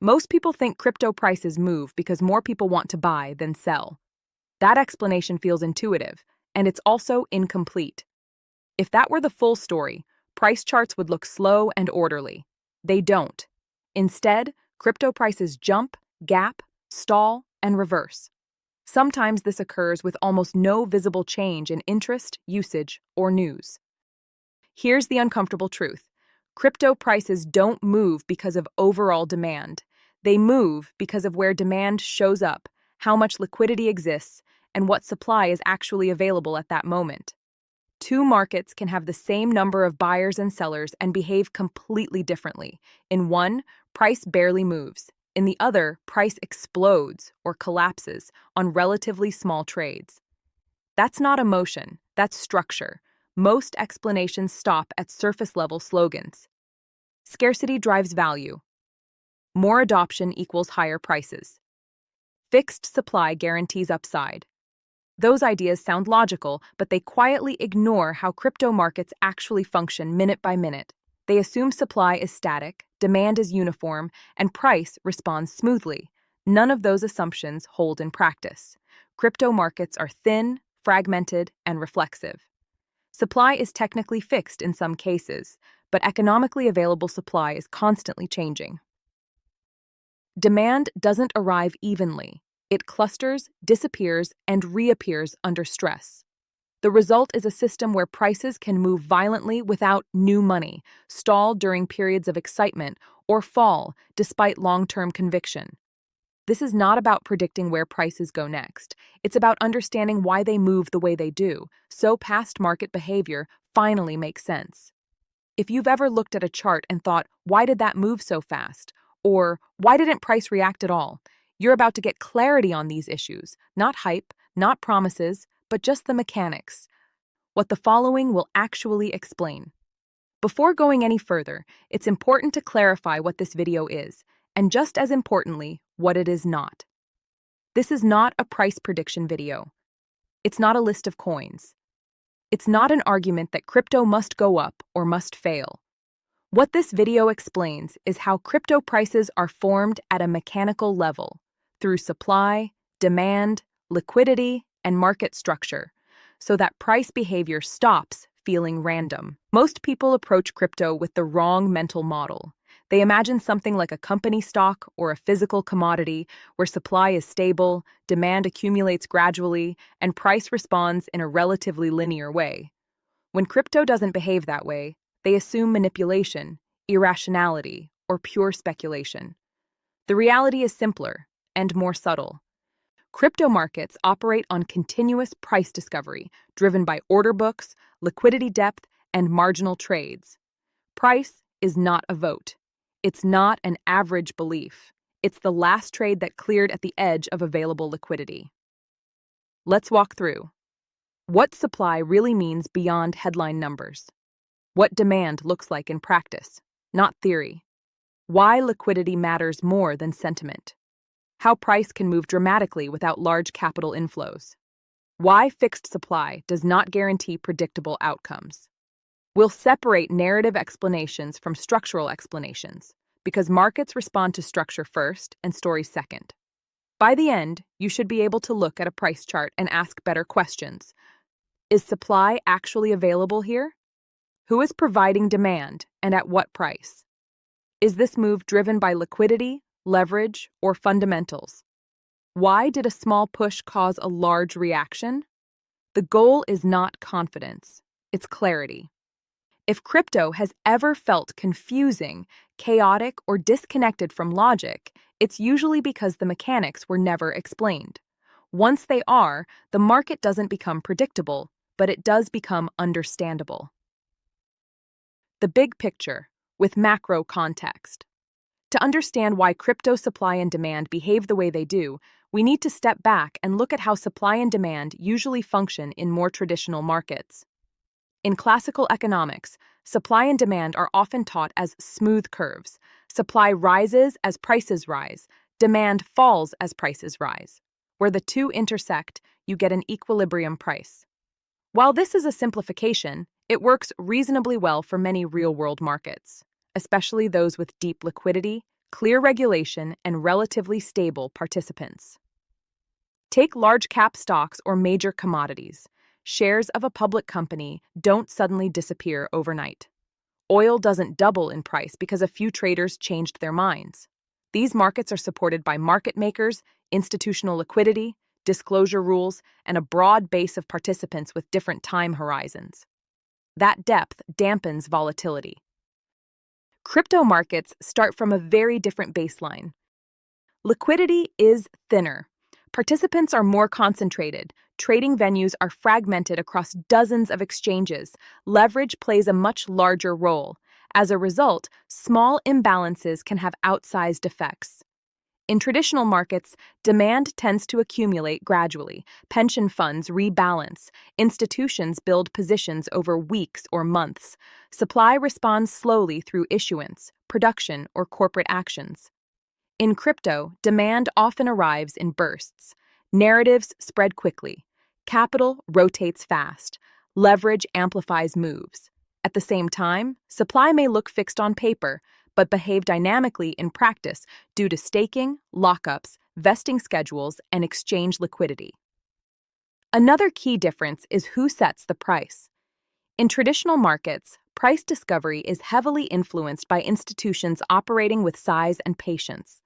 Most people think crypto prices move because more people want to buy than sell. That explanation feels intuitive, and it's also incomplete. If that were the full story, price charts would look slow and orderly. They don't. Instead, crypto prices jump, gap, stall, and reverse. Sometimes this occurs with almost no visible change in interest, usage, or news. Here's the uncomfortable truth. Crypto prices don't move because of overall demand. They move because of where demand shows up, how much liquidity exists, and what supply is actually available at that moment. Two markets can have the same number of buyers and sellers and behave completely differently. In one, price barely moves. In the other, price explodes or collapses on relatively small trades. That's not emotion, that's structure. Most explanations stop at surface-level slogans. Scarcity drives value. More adoption equals higher prices. Fixed supply guarantees upside. Those ideas sound logical, but they quietly ignore how crypto markets actually function minute by minute. They assume supply is static, demand is uniform, and price responds smoothly. None of those assumptions hold in practice. Crypto markets are thin, fragmented, and reflexive. Supply is technically fixed in some cases, but economically available supply is constantly changing. Demand doesn't arrive evenly. It clusters, disappears, and reappears under stress. The result is a system where prices can move violently without new money, stall during periods of excitement, or fall despite long-term conviction. This is not about predicting where prices go next. It's about understanding why they move the way they do, so past market behavior finally makes sense. If you've ever looked at a chart and thought, why did that move so fast? Or why didn't price react at all? You're about to get clarity on these issues, not hype, not promises, but just the mechanics. What the following will actually explain. Before going any further, it's important to clarify what this video is, and just as importantly, what it is not. This is not a price prediction video. It's not a list of coins. It's not an argument that crypto must go up or must fail. What this video explains is how crypto prices are formed at a mechanical level, through supply, demand, liquidity, and market structure, so that price behavior stops feeling random. Most people approach crypto with the wrong mental model. They imagine something like a company stock or a physical commodity where supply is stable, demand accumulates gradually, and price responds in a relatively linear way. When crypto doesn't behave that way, they assume manipulation, irrationality, or pure speculation. The reality is simpler and more subtle. Crypto markets operate on continuous price discovery, driven by order books, liquidity depth, and marginal trades. Price is not a vote. It's not an average belief. It's the last trade that cleared at the edge of available liquidity. Let's walk through what supply really means beyond headline numbers, what demand looks like in practice, not theory, why liquidity matters more than sentiment, how price can move dramatically without large capital inflows, why fixed supply does not guarantee predictable outcomes. We'll separate narrative explanations from structural explanations, because markets respond to structure first and stories second. By the end, you should be able to look at a price chart and ask better questions. Is supply actually available here? Who is providing demand, and at what price? Is this move driven by liquidity, leverage, or fundamentals? Why did a small push cause a large reaction? The goal is not confidence, it's clarity. If crypto has ever felt confusing, chaotic, or disconnected from logic, it's usually because the mechanics were never explained. Once they are, the market doesn't become predictable, but it does become understandable. The big picture, with macro context. To understand why crypto supply and demand behave the way they do, we need to step back and look at how supply and demand usually function in more traditional markets. In classical economics, supply and demand are often taught as smooth curves. Supply rises as prices rise, demand falls as prices rise. Where the two intersect, you get an equilibrium price. While this is a simplification, it works reasonably well for many real-world markets, especially those with deep liquidity, clear regulation, and relatively stable participants. Take large cap stocks or major commodities. Shares of a public company don't suddenly disappear overnight. Oil doesn't double in price because a few traders changed their minds. These markets are supported by market makers, institutional liquidity, disclosure rules, and a broad base of participants with different time horizons. That depth dampens volatility. Crypto markets start from a very different baseline. Liquidity is thinner. Participants are more concentrated. Trading venues are fragmented across dozens of exchanges. Leverage plays a much larger role. As a result, small imbalances can have outsized effects. In traditional markets, demand tends to accumulate gradually. Pension funds rebalance. Institutions build positions over weeks or months. Supply responds slowly through issuance, production, or corporate actions. In crypto, demand often arrives in bursts. Narratives spread quickly. Capital rotates fast. Leverage amplifies moves. At the same time, supply may look fixed on paper, but behave dynamically in practice due to staking, lockups, vesting schedules, and exchange liquidity. Another key difference is who sets the price. In traditional markets, price discovery is heavily influenced by institutions operating with size and patience.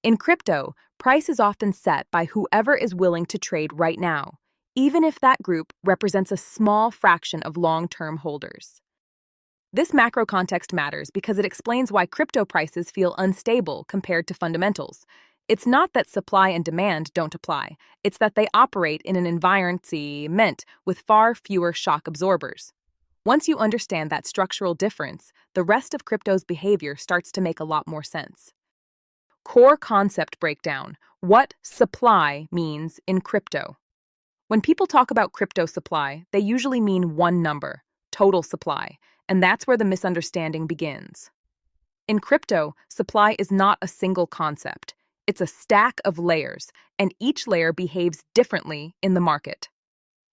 In crypto, price is often set by whoever is willing to trade right now, even if that group represents a small fraction of long-term holders. This macro context matters because it explains why crypto prices feel unstable compared to fundamentals. It's not that supply and demand don't apply, it's that they operate in an environment with far fewer shock absorbers. Once you understand that structural difference, the rest of crypto's behavior starts to make a lot more sense. Core concept breakdown: what supply means in crypto. When people talk about crypto supply, they usually mean one number: total supply, and that's where the misunderstanding begins. In crypto, supply is not a single concept. It's a stack of layers, and each layer behaves differently in the market.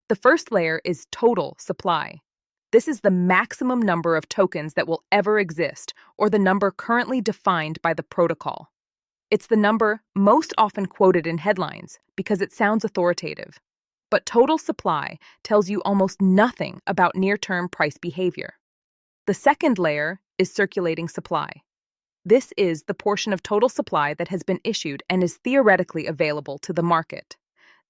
The first layer is total supply. This is the maximum number of tokens that will ever exist, or the number currently defined by the protocol. It's the number most often quoted in headlines because it sounds authoritative. But total supply tells you almost nothing about near-term price behavior. The second layer is circulating supply. This is the portion of total supply that has been issued and is theoretically available to the market.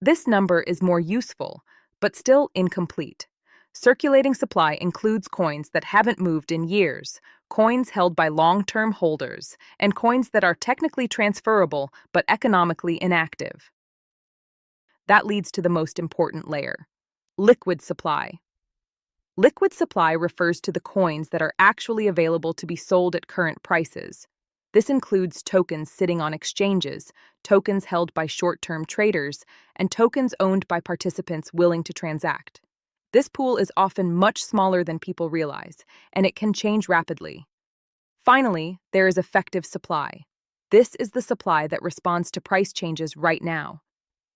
This number is more useful, but still incomplete. Circulating supply includes coins that haven't moved in years, coins held by long-term holders, and coins that are technically transferable but economically inactive. That leads to the most important layer: liquid supply. Liquid supply refers to the coins that are actually available to be sold at current prices. This includes tokens sitting on exchanges, tokens held by short-term traders, and tokens owned by participants willing to transact. This pool is often much smaller than people realize, and it can change rapidly. Finally, there is effective supply. This is the supply that responds to price changes right now.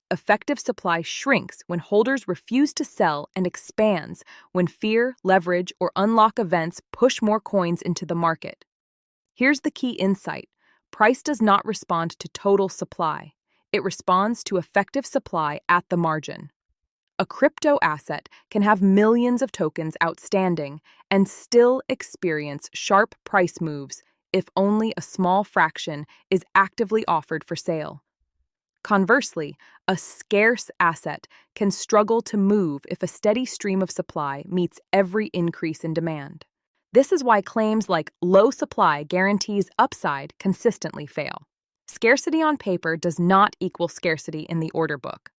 Effective supply shrinks when holders refuse to sell and expands when fear, leverage, or unlock events push more coins into the market. Here's the key insight: price does not respond to total supply. It responds to effective supply at the margin. A crypto asset can have millions of tokens outstanding and still experience sharp price moves if only a small fraction is actively offered for sale. Conversely, a scarce asset can struggle to move if a steady stream of supply meets every increase in demand. This is why claims like low supply guarantees upside consistently fail. Scarcity on paper does not equal scarcity in the order book.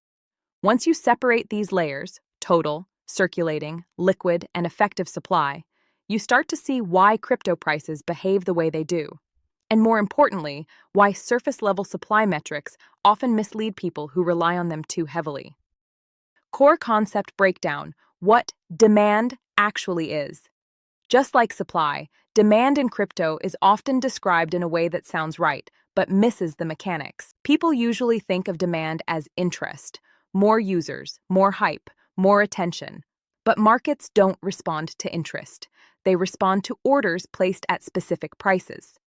Once you separate these layers, total, circulating, liquid, and effective supply, you start to see why crypto prices behave the way they do. And more importantly, why surface-level supply metrics often mislead people who rely on them too heavily. Core concept breakdown: what demand actually is. Just like supply, demand in crypto is often described in a way that sounds right, but misses the mechanics. People usually think of demand as interest: more users, more hype, more attention. But markets don't respond to interest. They respond to orders placed at specific prices.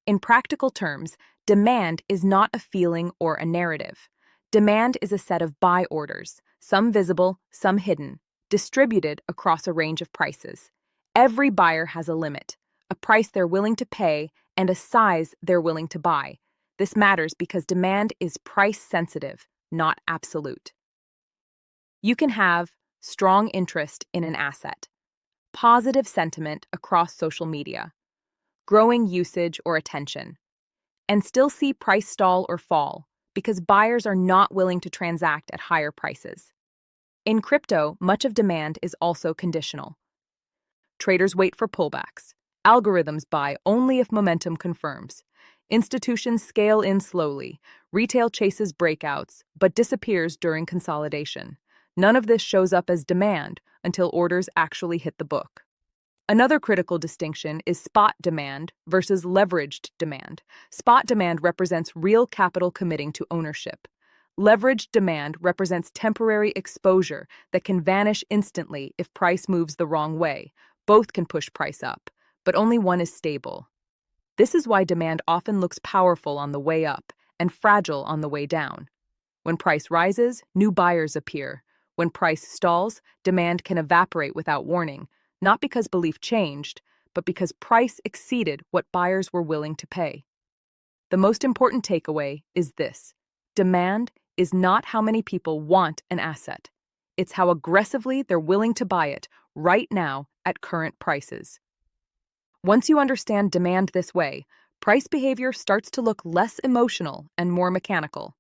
In practical terms, demand is not a feeling or a narrative. Demand is a set of buy orders, some visible, some hidden, distributed across a range of prices. Every buyer has a limit, a price they're willing to pay, and a size they're willing to buy. This matters because demand is price sensitive, not absolute. You can have strong interest in an asset, positive sentiment across social media, growing usage or attention, and still see price stall or fall because buyers are not willing to transact at higher prices. In crypto, much of demand is also conditional. Traders wait for pullbacks. Algorithms buy only if momentum confirms. Institutions scale in slowly. Retail chases breakouts, but disappears during consolidation. None of this shows up as demand until orders actually hit the book. Another critical distinction is spot demand versus leveraged demand. Spot demand represents real capital committing to ownership. Leveraged demand represents temporary exposure that can vanish instantly if price moves the wrong way. Both can push price up, but only one is stable. This is why demand often looks powerful on the way up and fragile on the way down. When price rises, new buyers appear. When price stalls, demand can evaporate without warning, not because belief changed, but because price exceeded what buyers were willing to pay. The most important takeaway is this: demand is not how many people want an asset. It's how aggressively they're willing to buy it right now at current prices. Once you understand demand this way, price behavior starts to look less emotional and more mechanical.